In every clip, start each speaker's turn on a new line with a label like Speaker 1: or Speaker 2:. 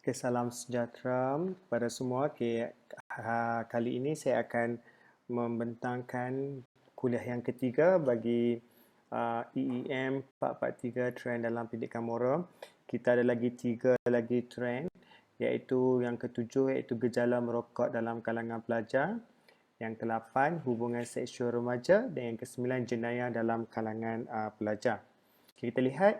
Speaker 1: Okay, salam sejahtera pada semua. Kali ini saya akan membentangkan kuliah yang ketiga bagi EEM 443 Trend dalam Pendidikan Moral. Kita ada lagi 3 lagi trend, iaitu yang ketujuh iaitu gejala merokok dalam kalangan pelajar, yang ke-8 hubungan seksual remaja, dan yang ke-9 jenayah dalam kalangan pelajar. Kita lihat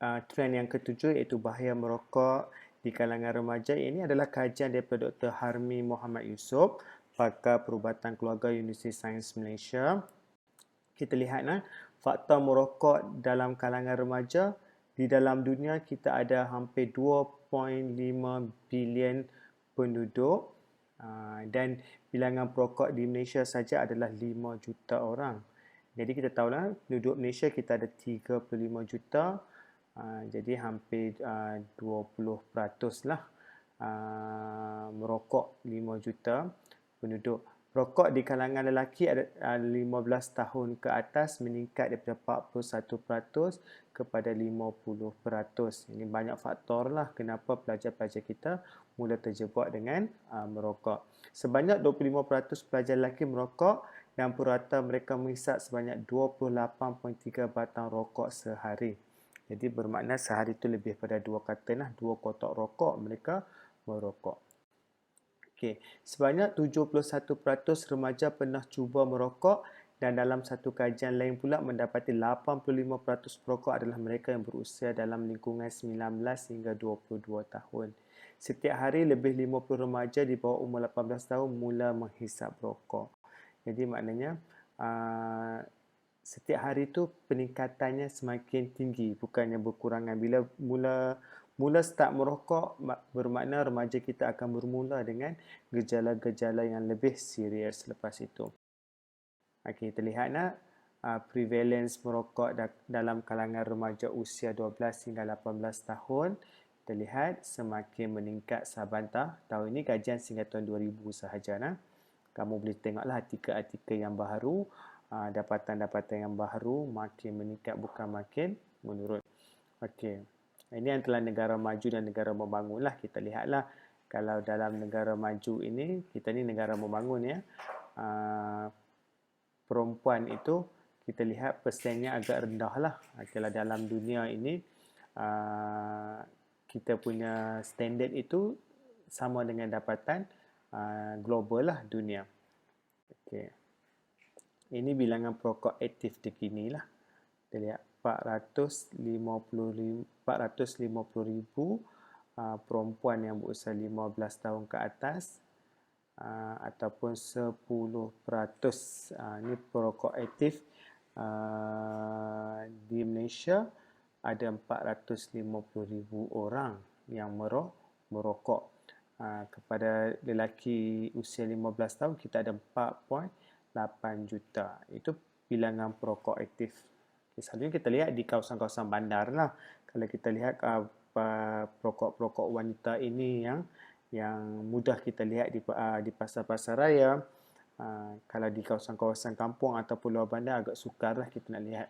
Speaker 1: trend yang ketujuh iaitu bahaya merokok di kalangan remaja. Ini adalah kajian daripada Dr. Harmi Muhammad Yusof, pakar perubatan keluarga Universiti Sains Malaysia. Kita lihat faktor merokok dalam kalangan remaja. Di dalam dunia kita ada hampir 2.5 bilion penduduk dan bilangan perokok di Malaysia saja adalah 5 juta orang. Jadi kita tahulah penduduk Malaysia kita ada 35 juta. Jadi hampir 20% lah merokok 5 juta penduduk. Rokok di kalangan lelaki ada 15 tahun ke atas meningkat daripada 41% kepada 50%. Ini banyak faktor lah kenapa pelajar-pelajar kita mula terjebak dengan merokok. Sebanyak 25% pelajar lelaki merokok dan purata mereka menghisap sebanyak 28.3 batang rokok sehari. Jadi bermakna sehari itu lebih pada 2 kotak rokok mereka merokok. Okey, sebanyak 71% remaja pernah cuba merokok dan dalam satu kajian lain pula mendapati 85% perokok adalah mereka yang berusia dalam lingkungan 19 hingga 22 tahun. Setiap hari lebih 50 remaja di bawah umur 18 tahun mula menghisap rokok. Jadi maknanya setiap hari tu peningkatannya semakin tinggi, bukannya berkurangan. Bila mula start merokok, bermakna remaja kita akan bermula dengan gejala-gejala yang lebih serius selepas itu. Okey, kita lihat prevalence merokok dalam kalangan remaja usia 12 hingga 18 tahun. Kita lihat semakin meningkat sahabat tahun ini, kajian sehingga tahun 2000 sahaja. Kamu boleh tengoklah artikel-artikel yang baru, dapatan-dapatan yang baru makin meningkat bukan makin menurun. Okey. Ini antara negara maju dan negara membangun lah. Kita lihatlah kalau dalam negara maju ini, kita ni negara membangun ya. Perempuan itu kita lihat persennya agak rendah lah. Kalau dalam dunia ini kita punya standard itu sama dengan dapatan global lah dunia. Okey. Ini bilangan perokok aktif terkini lah. Kita lihat 450,000 perempuan yang berusia 15 tahun ke atas ataupun 10%. Ini perokok aktif di Malaysia ada 450,000 orang yang merokok. Kepada lelaki usia 15 tahun kita ada 4.8 juta. Itu bilangan perokok aktif. Selalunya kita lihat di kawasan-kawasan bandar lah. Kalau kita lihat perokok-perokok wanita ini yang mudah kita lihat di pasar-pasar raya. Kalau di kawasan-kawasan kampung ataupun luar bandar agak sukar lah kita nak lihat.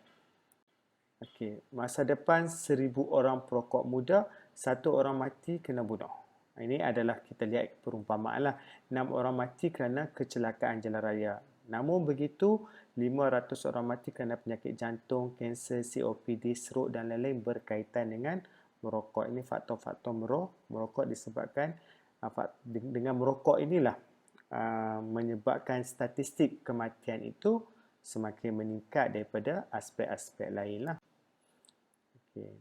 Speaker 1: Okey, masa depan 1,000 orang perokok muda, 1 orang mati kena bunuh. Ini adalah kita lihat perumpamaan lah. 6 orang mati kerana kecelakaan jalan raya. Namun begitu, 500 orang mati kerana penyakit jantung, kanser, COPD, stroke dan lain-lain berkaitan dengan merokok. Ini faktor-faktor merokok disebabkan dengan merokok inilah menyebabkan statistik kematian itu semakin meningkat daripada aspek-aspek lain lah. Okay.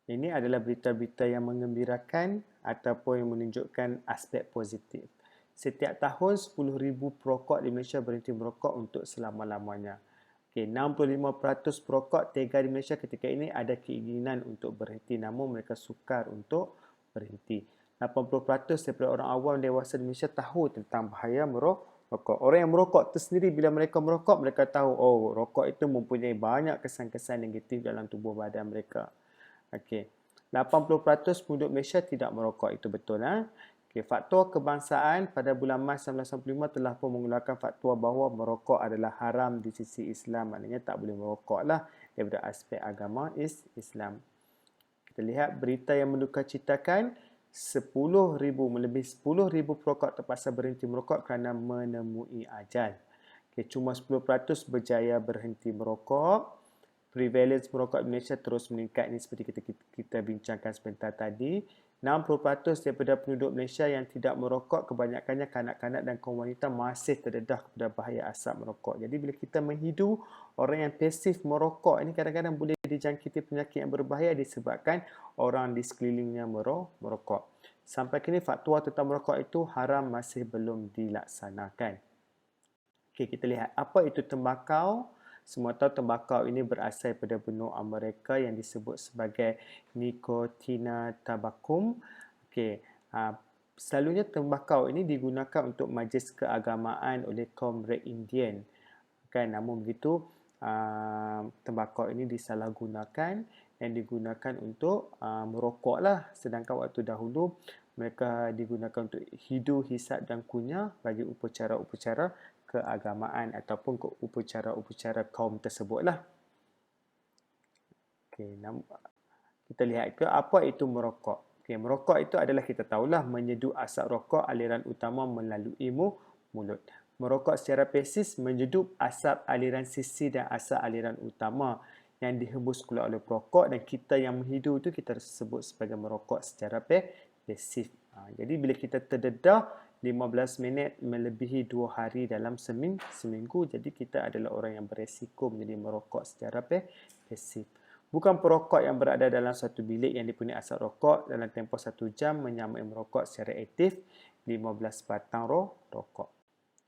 Speaker 1: Ini adalah berita-berita yang mengembirakan ataupun yang menunjukkan aspek positif. Setiap tahun 10,000 perokok di Malaysia berhenti merokok untuk selama-lamanya. Okay, 65% perokok tega di Malaysia ketika ini ada keinginan untuk berhenti, namun mereka sukar untuk berhenti. 80% daripada orang awam dewasa di Malaysia tahu tentang bahaya merokok. Orang yang merokok tersendiri bila mereka merokok, mereka tahu rokok itu mempunyai banyak kesan-kesan negatif dalam tubuh badan mereka. Okey. 80% penduduk Malaysia tidak merokok, itu betul Okay, faktor kebangsaan pada bulan Mac 1995 telah pun mengeluarkan fatwa bahawa merokok adalah haram di sisi Islam. Maknanya tak boleh merokok lah daripada aspek agama Islam. Kita lihat berita yang mendukacitakan 10,000, melebihi 10,000 perokok terpaksa berhenti merokok kerana menemui ajal. Okay, cuma 10% berjaya berhenti merokok. Prevalence merokok di Malaysia terus meningkat, ini seperti kita bincangkan sebentar tadi. 60% daripada penduduk Malaysia yang tidak merokok, kebanyakannya kanak-kanak dan kaum wanita masih terdedah kepada bahaya asap merokok. Jadi bila kita menghidu orang yang pasif merokok, ini kadang-kadang boleh dijangkiti penyakit yang berbahaya disebabkan orang di sekelilingnya merokok. Sampai kini fatwa tentang merokok itu haram masih belum dilaksanakan. Okey, kita lihat apa itu tembakau. Semua tahu tembakau ini berasal daripada benua Amerika yang disebut sebagai Nicotina tabacum. Okey, selalunya tembakau ini digunakan untuk majlis keagamaan oleh kaum Red Indian. Kan, namun begitu tembakau ini disalahgunakan dan digunakan untuk merokok lah. Sedangkan waktu dahulu mereka digunakan untuk hidu, hisap dan kunyah bagi upacara-upacara keagamaan ataupun upacara-upacara kaum tersebut lah. Okay, kita lihat ke apa itu merokok. Okay, merokok itu adalah kita tahulah menyeduh asap rokok aliran utama melalui mulut. Merokok secara pasif menyeduh asap aliran sisi dan asap aliran utama yang dihembus keluar oleh perokok, dan kita yang menghidu itu kita sebut sebagai merokok secara pasif. Jadi bila kita terdedah 15 minit melebihi 2 hari dalam seminggu, jadi kita adalah orang yang beresiko menjadi merokok secara pasif. Bukan perokok yang berada dalam satu bilik yang dipenuhi asap rokok dalam tempoh 1 jam menyamai merokok secara aktif 15 batang rokok.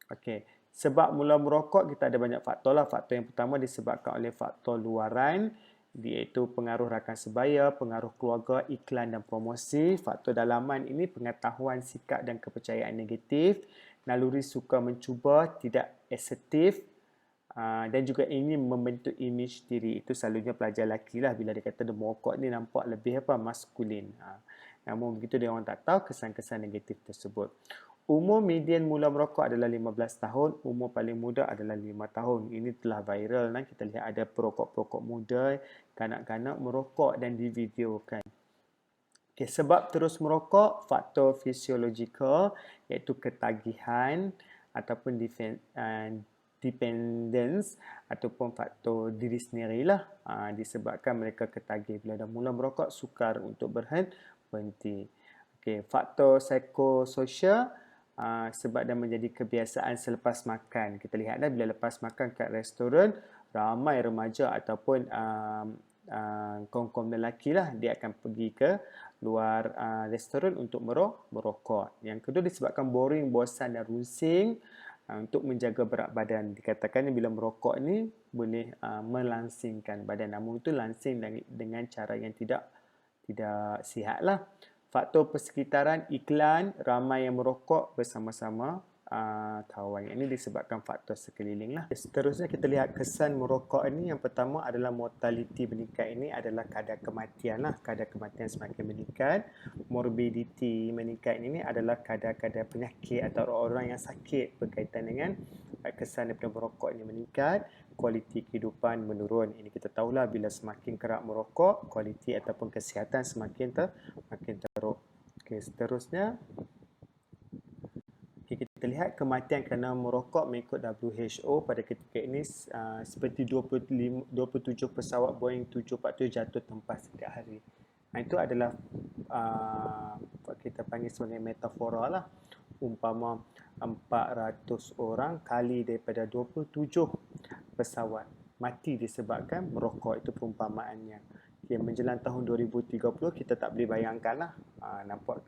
Speaker 1: Okey, sebab mula merokok kita ada banyak faktor lah. Faktor yang pertama disebabkan oleh faktor luaran, iaitu pengaruh rakan sebaya, pengaruh keluarga, iklan dan promosi. Faktor dalaman ini pengetahuan, sikap dan kepercayaan negatif, naluri suka mencuba, tidak asertif, dan juga ingin membentuk imej diri. Itu selalunya pelajar lelaki lah, bila dia kata dia merokok ni nampak lebih maskulin. Namun begitu dia orang tak tahu kesan-kesan negatif tersebut. Umur median mula merokok adalah 15 tahun, umur paling muda adalah 5 tahun. Ini telah viral. Kita lihat ada perokok-perokok muda, kanak-kanak merokok dan divideokan. Okay, sebab terus merokok, faktor fisiologikal iaitu ketagihan ataupun dependence ataupun faktor diri sendirilah, disebabkan mereka ketagih. Bila dah mula merokok, sukar untuk berhenti. Okay, faktor psikososial, sebab dah menjadi kebiasaan selepas makan. Kita lihatlah bila lepas makan kat restoran, ramai remaja ataupun kaum-kaum lelaki lah, dia akan pergi ke luar restoran untuk merokok. Yang kedua disebabkan boring, bosan dan rusing. Untuk menjaga berat badan, dikatakan bila merokok ni boleh melangsingkan badan. Namun itu langsing dengan cara yang tidak sihat lah. Faktor persekitaran, iklan, ramai yang merokok bersama-sama kawan. Ini disebabkan faktor sekeliling lah. Seterusnya kita lihat kesan merokok ini. Yang pertama adalah mortaliti meningkat. Ini adalah kadar kematian lah. Kadar kematian semakin meningkat. Morbidity meningkat ini adalah kadar-kadar penyakit atau orang yang sakit berkaitan dengan kesan daripada merokok ini meningkat. Kualiti kehidupan menurun. Ini kita tahulah bila semakin kerap merokok, kualiti ataupun kesihatan semakin teruk. Okey, seterusnya kita lihat kematian kerana merokok mengikut WHO pada ketika ini seperti 27 pesawat Boeing 747 jatuh tempas setiap hari. Itu adalah kita panggil sebagai metafora lah. Umpama 400 orang kali daripada 27 pesawat mati disebabkan merokok, itu perumpamaannya. Menjelang tahun 2030 kita tak boleh bayangkan lah,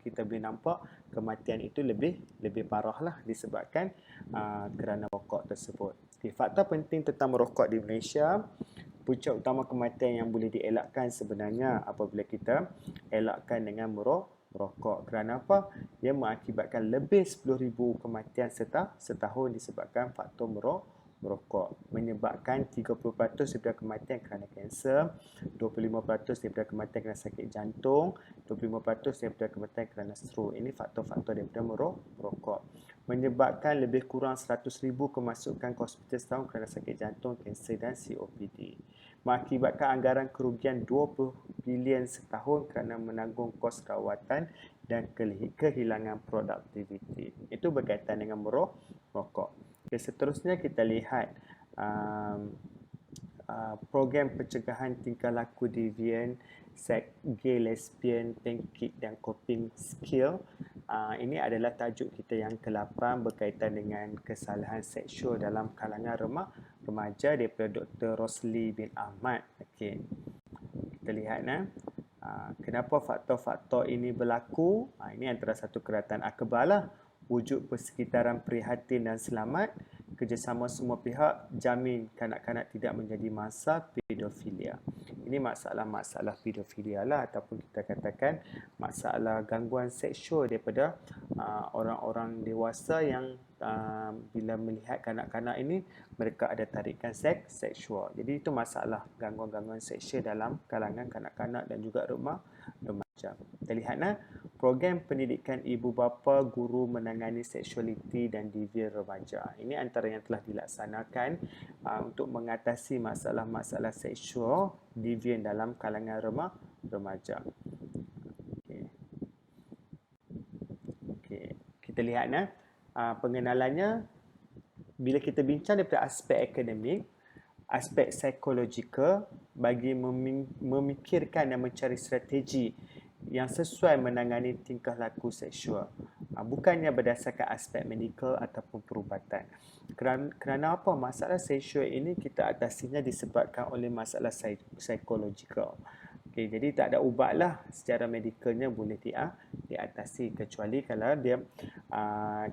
Speaker 1: kita boleh nampak kematian itu lebih parah lah disebabkan kerana rokok tersebut. Fakta penting tentang merokok di Malaysia, punca utama kematian yang boleh dielakkan sebenarnya apabila kita elakkan dengan merokok. Kerana apa? Ia mengakibatkan lebih 10,000 kematian setahun disebabkan faktor merokok. Menyebabkan 30% daripada kematian kerana kanser, 25% daripada kematian kerana sakit jantung, 25% daripada kematian kerana stroke. Ini faktor-faktor daripada merokok. Menyebabkan lebih kurang 100,000 kemasukan ke hospital setahun kerana sakit jantung, kanser dan COPD. mengakibatkan anggaran kerugian 20 bilion setahun kerana menanggung kos rawatan dan kehilangan produktiviti. Itu berkaitan dengan merokok. Okay, seterusnya kita lihat program pencegahan tingkah laku devian, seks gay, lesbian, pancake dan coping skill. Ini adalah tajuk kita yang ke-8 berkaitan dengan kesalahan seksual dalam kalangan remaja daripada Dr. Rosli bin Ahmad. Okey. Kita lihat kenapa faktor-faktor ini berlaku. Ini antara satu keratan akbar lah. Wujud persekitaran prihatin dan selamat, kerjasama semua pihak, jamin kanak-kanak tidak menjadi mangsa pedofilia. Ini masalah-masalah pedofilia lah, ataupun kita katakan masalah gangguan seksual daripada orang-orang dewasa yang bila melihat kanak-kanak ini, mereka ada tarikan seksual. Jadi itu masalah gangguan-gangguan seksual dalam kalangan kanak-kanak dan juga remaja. Kita lihat program pendidikan ibu bapa guru menangani seksualiti dan devian remaja. Ini antara yang telah dilaksanakan untuk mengatasi masalah-masalah seksual devian dalam kalangan remaja. Okey. Kita lihat pengenalannya. Bila kita bincang daripada aspek akademik, aspek psikologikal, bagi memikirkan dan mencari strategi yang sesuai menangani tingkah laku seksual, bukannya berdasarkan aspek medikal ataupun perubatan. Kerana apa? Masalah seksual ini kita atasinya disebabkan oleh masalah psikologikal. Okay, jadi tak ada ubat lah secara medikalnya boleh diatasi, kecuali kalau dia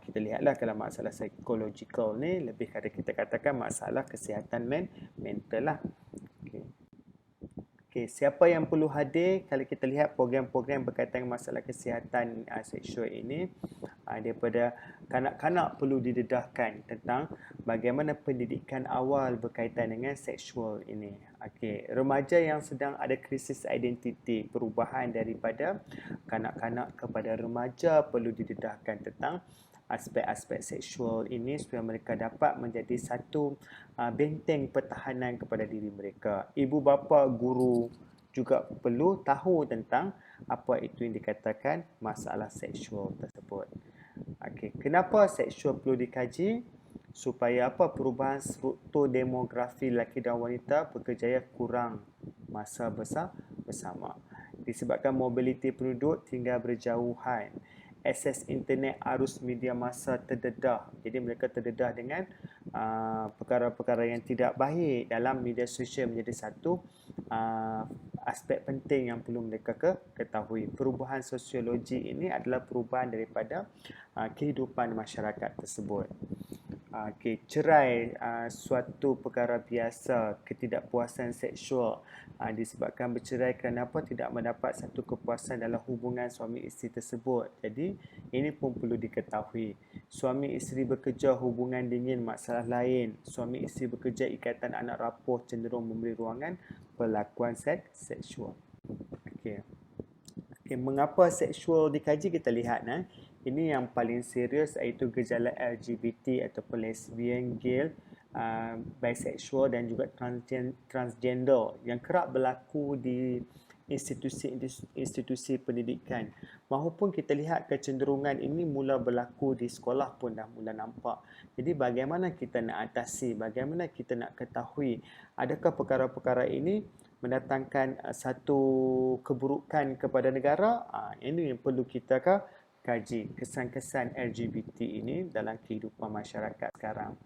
Speaker 1: kita lihatlah kalau masalah psikologikal ni lebih kata kita katakan masalah kesihatan mental lah. Okay, siapa yang perlu hadir kalau kita lihat program-program berkaitan dengan masalah kesihatan seksual ini, daripada kanak-kanak perlu didedahkan tentang bagaimana pendidikan awal berkaitan dengan seksual ini. Okay, remaja yang sedang ada krisis identiti, perubahan daripada kanak-kanak kepada remaja perlu didedahkan tentang aspek-aspek seksual ini supaya mereka dapat menjadi satu benteng pertahanan kepada diri mereka. Ibu bapa, guru juga perlu tahu tentang apa itu yang dikatakan masalah seksual tersebut. Okey, kenapa seksual perlu dikaji? Supaya apa? Perubahan struktur demografi lelaki dan wanita berkejaya kurang masa bersama. Disebabkan mobiliti penduduk tinggal berjauhan, akses internet, arus media massa terdedah. Jadi mereka terdedah dengan perkara-perkara yang tidak baik dalam media sosial menjadi satu aspek penting yang perlu mereka ketahui. Perubahan sosiologi ini adalah perubahan daripada kehidupan masyarakat tersebut. Okay, cerai suatu perkara biasa, ketidakpuasan seksual disebabkan bercerai kerana apa? Tidak mendapat satu kepuasan dalam hubungan suami isteri tersebut. Jadi ini pun perlu diketahui. Suami isteri bekerja, hubungan dingin, masalah lain. Suami isteri bekerja, ikatan anak rapuh, cenderung memberi ruangan perlakuan seksual. Okay. Okay, mengapa seksual dikaji? Kita lihat ini yang paling serius, iaitu gejala LGBT ataupun lesbian, gay, bisexual dan juga transgender yang kerap berlaku di institusi pendidikan. Mahupun kita lihat kecenderungan ini mula berlaku di sekolah pun dah mula nampak. Jadi bagaimana kita nak atasi, bagaimana kita nak ketahui adakah perkara-perkara ini mendatangkan satu keburukan kepada negara? Ini yang perlu kita kaji, kesan-kesan LGBT ini dalam kehidupan masyarakat sekarang.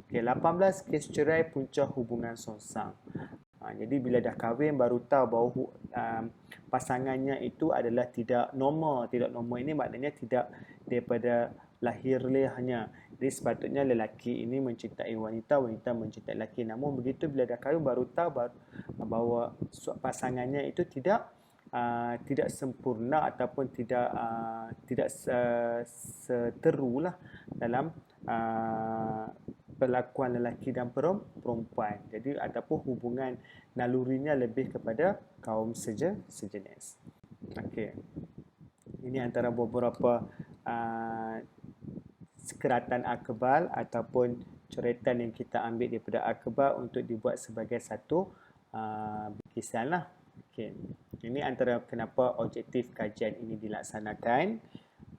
Speaker 1: Okay, 18 kes cerai punca hubungan songsang. Jadi bila dah kahwin baru tahu bahawa pasangannya itu adalah tidak normal. Tidak normal ini maknanya tidak daripada lahirnya. Jadi sepatutnya lelaki ini mencintai wanita, wanita mencintai lelaki. Namun begitu bila dah kahwin baru tahu bahawa pasangannya itu tidak sempurna ataupun tidak seterulah dalam perlakuan lelaki dan perempuan. Jadi ataupun hubungan nalurinya lebih kepada kaum sejenis. Okey. Ini antara beberapa keratan akbar ataupun coretan yang kita ambil daripada akbar untuk dibuat sebagai satu berkisar lah. Okay. Ini antara kenapa objektif kajian ini dilaksanakan.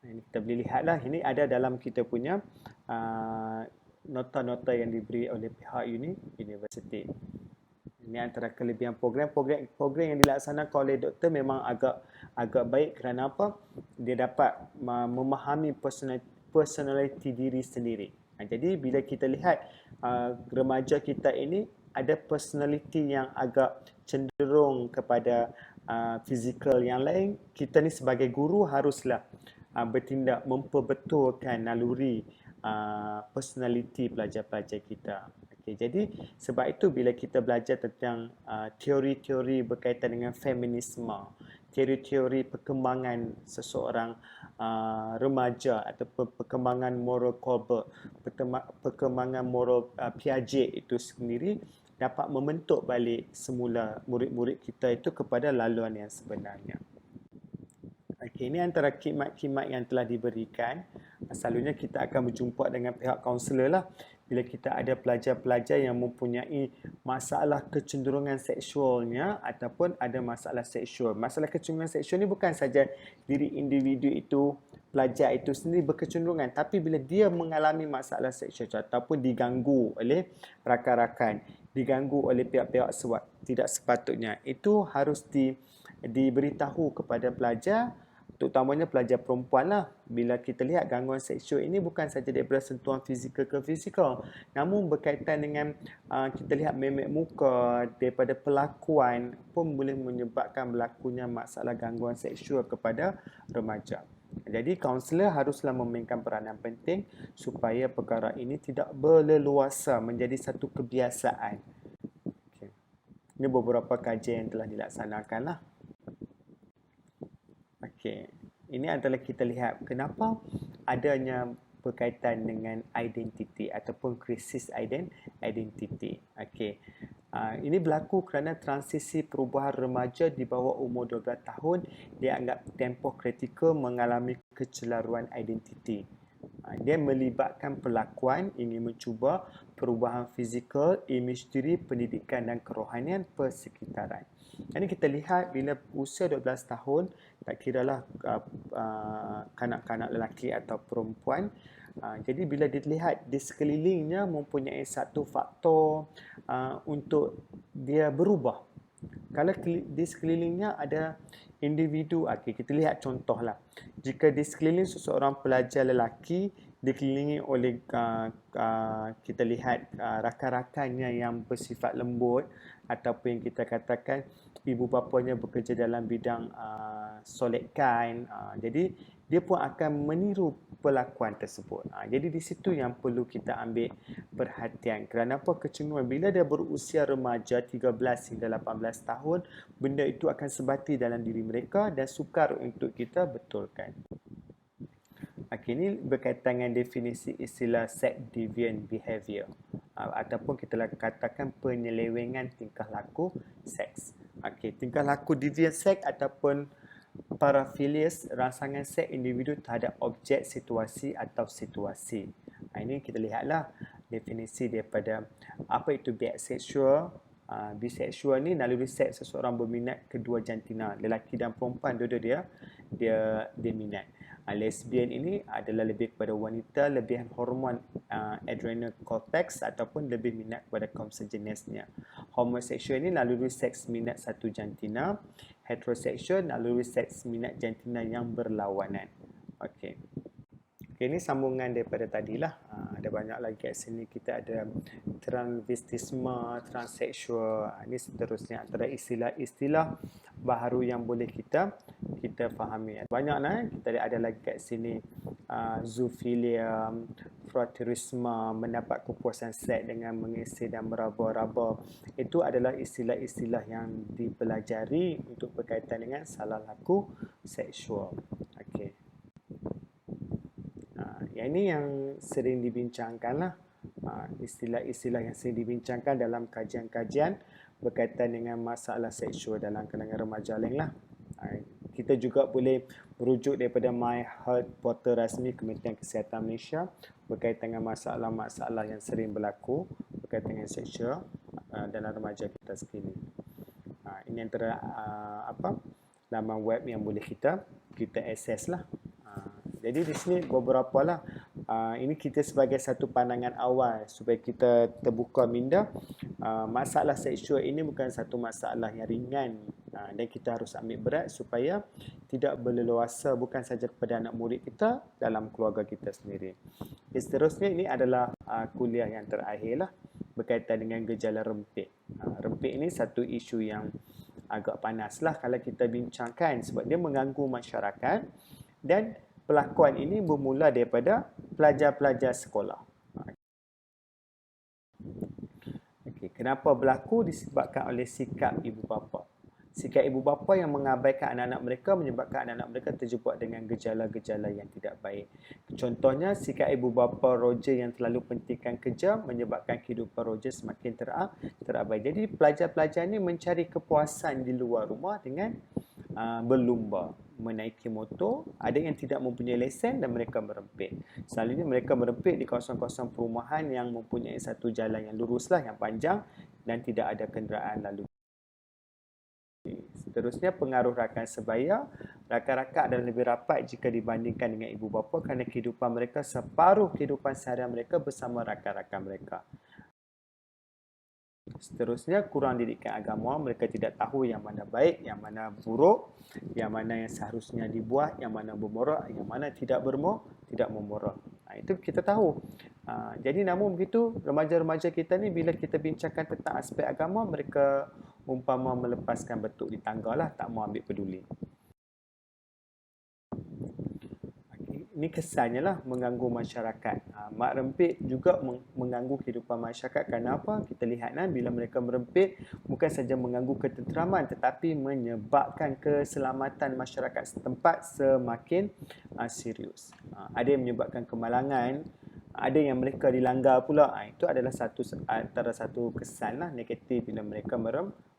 Speaker 1: Ini kita boleh lihatlah, ini ada dalam kita punya nota-nota yang diberi oleh pihak universiti. Ini antara kelebihan program yang dilaksanakan oleh doktor memang agak baik kerana apa? Dia dapat memahami personality diri sendiri. Jadi bila kita lihat remaja kita ini ada personality yang agak cenderung kepada fizikal yang lain, kita ni sebagai guru haruslah bertindak memperbetulkan naluri personality pelajar-pelajar kita. Okay, jadi sebab itu bila kita belajar tentang teori-teori berkaitan dengan feminisme, teori-teori perkembangan seseorang remaja ataupun perkembangan moral Kohlberg, perkembangan moral Piaget itu sendiri dapat membentuk balik semula murid-murid kita itu kepada laluan yang sebenarnya. Okay, ini antara khidmat-khidmat yang telah diberikan. Selalunya kita akan berjumpa dengan pihak kaunselor lah. Bila kita ada pelajar-pelajar yang mempunyai masalah kecenderungan seksualnya ataupun ada masalah seksual. Masalah kecenderungan seksual ni bukan saja diri individu itu, pelajar itu sendiri berkecenderungan. Tapi bila dia mengalami masalah seksual ataupun diganggu oleh rakan-rakan, diganggu oleh pihak-pihak tidak sepatutnya, itu harus diberitahu kepada pelajar, terutamanya pelajar perempuan lah. Bila kita lihat gangguan seksual ini bukan saja daripada sentuhan fizikal ke fizikal, namun berkaitan dengan kita lihat memek muka, daripada pelakuan pun boleh menyebabkan berlakunya masalah gangguan seksual kepada remaja. Jadi kaunselor haruslah memainkan peranan penting supaya perkara ini tidak berleluasa menjadi satu kebiasaan. Okay. Ini beberapa kajian yang telah dilaksanakan lah. Okey, ini adalah kita lihat kenapa adanya berkaitan dengan identiti ataupun krisis identiti. Okey. Ini berlaku kerana transisi perubahan remaja di bawah umur 12 tahun dianggap tempoh kritikal mengalami kecelaruan identiti. Dia melibatkan pelakuan ingin mencuba perubahan fizikal, imej diri, pendidikan dan kerohanian persekitaran. Jadi kita lihat bila usia 12 tahun, tak kiralah kanak-kanak lelaki atau perempuan, jadi bila dilihat di sekelilingnya mempunyai satu faktor untuk dia berubah. Kalau di sekelilingnya ada individu, okay, kita lihat contohlah. Jika di sekeliling seseorang pelajar lelaki dikelilingi oleh kita lihat rakan-rakannya yang bersifat lembut ataupun yang kita katakan ibu bapanya bekerja dalam bidang solekan, jadi dia pun akan meniru pelakuan tersebut. Jadi di situ yang perlu kita ambil perhatian. Kerana apa? Kecenderungan bila dia berusia remaja 13 hingga 18 tahun, benda itu akan sebati dalam diri mereka dan sukar untuk kita betulkan. Okay, ini berkaitan dengan definisi istilah sex deviant behavior ataupun kita katakan penyelewengan tingkah laku seks. Okay, tingkah laku deviant seks ataupun parafilias, rangsangan seks individu terhadap objek, situasi atau situasi. Ini kita lihatlah definisi daripada apa itu biseksual. Biseksual ni naluri seks seseorang berminat kedua jantina, lelaki dan perempuan dua-dua dia minat. Lesbian ini adalah lebih kepada wanita, lebihan hormon adrenal cortex ataupun lebih minat kepada kaum sejenisnya. Homoseksual ini naluri seks minat satu jantina. Heteroseksual naluri seks minat jantina yang berlawanan. Okey. Okay, ini sambungan daripada tadilah. Ada banyak lagi kat sini. Kita ada transvestisme, transseksual. Ini seterusnya antara istilah-istilah baharu yang boleh kita fahami. Banyaklah. Kita ada lagi kat sini zoofilia, frotteurisme, mendapat kepuasan seks dengan mengisi dan meraba-raba. Itu adalah istilah-istilah yang dipelajari untuk berkaitan dengan salah laku seksual. Okey. Yang ini yang sering dibincangkan lah. Istilah-istilah yang sering dibincangkan dalam kajian-kajian berkaitan dengan masalah seksual dalam kalangan remaja lain lah. Kita juga boleh merujuk daripada My Health portal rasmi Kementerian Kesihatan Malaysia berkaitan dengan masalah-masalah yang sering berlaku berkaitan dengan seksual dalam remaja kita sekalian. Ini antara laman web yang boleh kita akses lah. Jadi di sini beberapa lah. Ini kita sebagai satu pandangan awal supaya kita terbuka minda. Masalah seksual ini bukan satu masalah yang ringan, dan kita harus ambil berat supaya tidak berleluasa bukan saja kepada anak murid kita, dalam keluarga kita sendiri. Seterusnya ini adalah kuliah yang terakhir lah, berkaitan dengan gejala rempit. Rempit ini satu isu yang agak panas lah kalau kita bincangkan sebab dia mengganggu masyarakat, dan pelakuan ini bermula daripada pelajar-pelajar sekolah. Okey, kenapa berlaku? Disebabkan oleh sikap ibu bapa. Sikap ibu bapa yang mengabaikan anak-anak mereka menyebabkan anak-anak mereka terjebak dengan gejala-gejala yang tidak baik. Contohnya, sikap ibu bapa Roger yang terlalu pentingkan kerja menyebabkan kehidupan Roger semakin terabai. Jadi pelajar-pelajar ini mencari kepuasan di luar rumah dengan berlumba, menaiki motor. Ada yang tidak mempunyai lesen dan mereka merempit. Selalunya mereka merempit di kawasan-kawasan perumahan yang mempunyai satu jalan yang luruslah, yang panjang dan tidak ada kenderaan lalu. Seterusnya, pengaruh rakan sebaya. Rakan-rakan adalah lebih rapat jika dibandingkan dengan ibu bapa kerana kehidupan mereka separuh kehidupan seharian mereka bersama rakan-rakan mereka. Seterusnya, kurang didikan agama. Mereka tidak tahu yang mana baik, yang mana buruk, yang mana yang seharusnya dibuat, yang mana bermoral, yang mana tidak memoral. Itu kita tahu. Jadi namun begitu, remaja-remaja kita ni bila kita bincangkan tentang aspek agama, mereka umpama melepaskan betuk di tangga lah, tak mau ambil peduli. Ini kesannya lah mengganggu masyarakat. Mak rempit juga mengganggu kehidupan masyarakat. Kenapa? Kita lihat bila mereka merempit, bukan saja mengganggu ketenteraman tetapi menyebabkan keselamatan masyarakat setempat semakin serius. Ada yang menyebabkan kemalangan, ada yang mereka dilanggar pula. Itu adalah antara satu kesan lah negatif bila mereka merempit.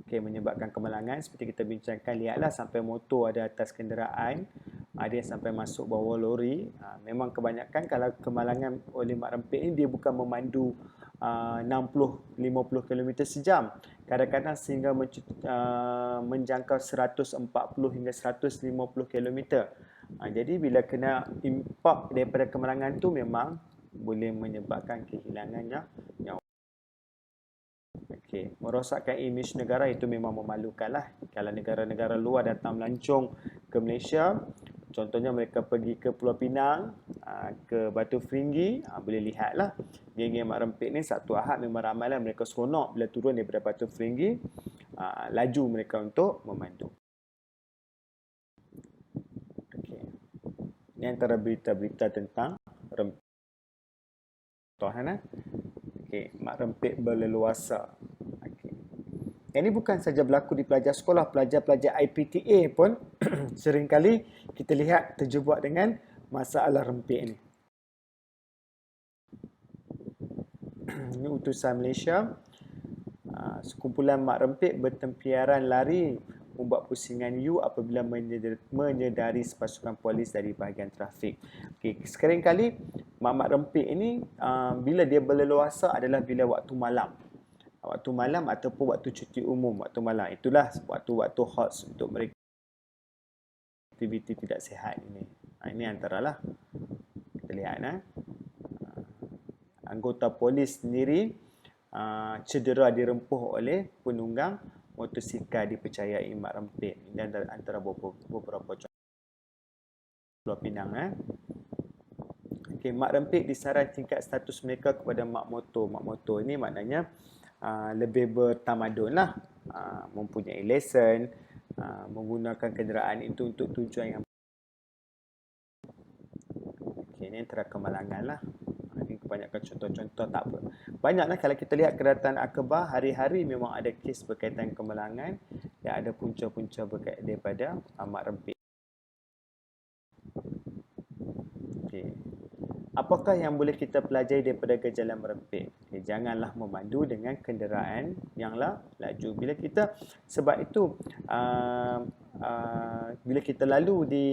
Speaker 1: Menyebabkan kemalangan seperti kita bincangkan, lihatlah sampai motor ada atas kenderaan, ada yang sampai masuk bawah lori. Memang kebanyakan kalau kemalangan oleh mak rempit ini, dia bukan memandu 60-50 km sejam, kadang-kadang sehingga menjangkau 140 hingga 150 km. Jadi bila kena impak daripada kemalangan tu, memang boleh menyebabkan kehilangan nyawa. Merosakkan imej negara itu memang memalukan lah. Kalau negara-negara luar datang melancong ke Malaysia, contohnya mereka pergi ke Pulau Pinang, ke Batu Feringgi, boleh lihatlah geng-geng mak rempit ni Sabtu Ahad memang ramai lah mereka seronok bila turun daripada Batu Feringgi, laju mereka untuk memandu. Ini antara berita-berita tentang rempit. Mak rempit berleluasa. Ini bukan saja berlaku di pelajar sekolah, pelajar-pelajar IPTA pun seringkali kita lihat terjebak dengan masalah rempit ini. Ini utusan Malaysia. Sekumpulan mak rempit bertempiaran lari membuat pusingan U apabila menyedari sepasukan polis dari bahagian trafik. Seringkali mak rempit ini bila dia berleluasa adalah bila waktu malam. Waktu malam ataupun waktu cuti umum, waktu malam. Itulah waktu-waktu hot untuk mereka aktiviti tidak sihat ini. Ini antaralah kita lihat anggota polis sendiri cedera dirempuh oleh penunggang motosikal dipercayai mak rempit. Dan antara beberapa contoh Pulau Pinang. Mak rempit disaran tingkat status mereka kepada mak motor. Mak motor ini maknanya lebih bertamadun lah, mempunyai lesen, menggunakan kenderaan itu untuk tujuan yang ini antara kemalangan lah. Ini kebanyakan contoh-contoh, tak apa. Banyaklah kalau kita lihat kedatangan akhbar, hari-hari memang ada kes berkaitan kemalangan dan ada punca-punca berkaitan daripada mak rempit. Apakah yang boleh kita pelajari daripada gejala merempit? Janganlah memandu dengan kenderaan yang laju. Bila kita, sebab itu bila kita lalu di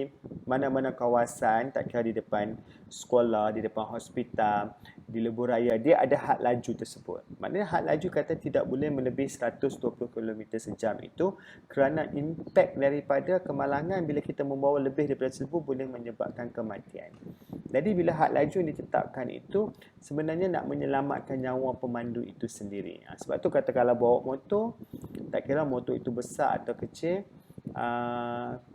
Speaker 1: mana-mana kawasan, tak kira di depan sekolah, di depan hospital, di lebuh raya, dia ada had laju tersebut. Maknanya had laju kata tidak boleh melebihi 120 km sejam itu kerana impak daripada kemalangan bila kita membawa lebih daripada tersebut boleh menyebabkan kematian. Jadi bila had laju yang ditetapkan itu sebenarnya nak menyelamatkan nyawa pemandu itu sendiri. Sebab tu kata kalau bawa motor, tak kira motor itu besar atau kecil,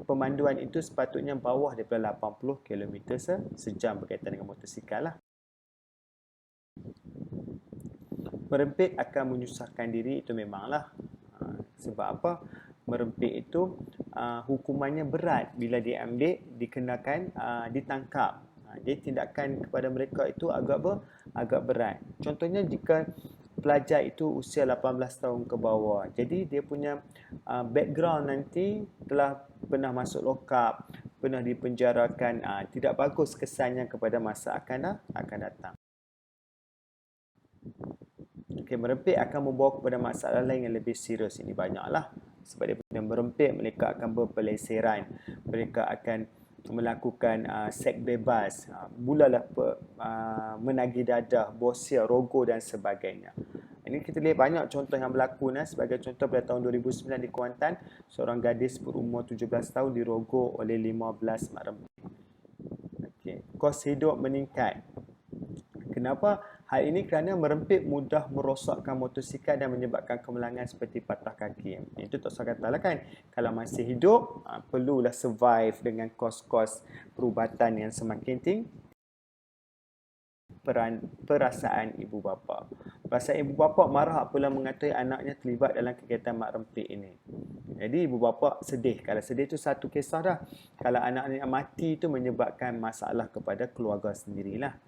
Speaker 1: pemanduan itu sepatutnya bawah daripada 80 km sejam berkaitan dengan motosikal lah. Merempit akan menyusahkan diri itu memanglah. Sebab apa? Merempit itu hukumannya berat bila diambil, dikenakan, ditangkap. Jadi tindakan kepada mereka itu agak berat. Contohnya jika pelajar itu usia 18 tahun ke bawah. Jadi dia punya background nanti telah pernah masuk lokap, pernah dipenjarakan, tidak bagus kesannya kepada masa akan datang. Okay, merempit akan membawa kepada masalah lain yang lebih serius. Ini banyaklah. Sebab daripada merempit, mereka akan berpeleseran. Mereka akan melakukan seks bebas, mulalah menagih dadah, bosir, rogo dan sebagainya. Ini kita lihat banyak contoh yang berlaku. Sebagai contoh pada tahun 2009 di Kuantan, seorang gadis berumur 17 tahun dirogo oleh 15 mak rempit. Okay. Kos hidup meningkat. Kenapa? Hal ini kerana merempit mudah merosakkan motosikal dan menyebabkan kemalangan seperti patah kaki. Itu tak usah katalah kan. Kalau masih hidup, perlulah survive dengan kos-kos perubatan yang semakin tinggi. Perasaan ibu bapa. Perasaan ibu bapa marah apabila mengetahui anaknya terlibat dalam kegiatan mak rempit ini. Jadi ibu bapa sedih. Kalau sedih itu satu kisah dah. Kalau anak-anak mati itu menyebabkan masalah kepada keluarga sendirilah.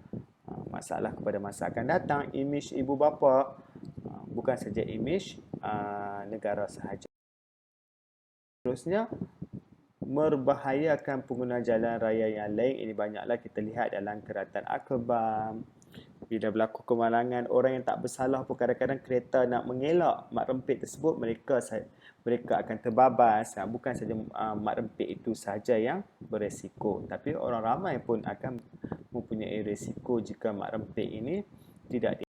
Speaker 1: Masalah kepada masa akan datang, imej ibu bapa, bukan saja imej negara sahaja. Terusnya, merbahayakan pengguna jalan raya yang lain. Ini banyaklah kita lihat dalam Keratan Akbar. Bila berlaku kemalangan, orang yang tak bersalah pun kadang-kadang kereta nak mengelak mak rempit tersebut, mereka akan terbabas. Bukan saja mak rempit itu sahaja yang beresiko, tapi orang ramai pun akan mempunyai resiko jika mak rempit ini tidak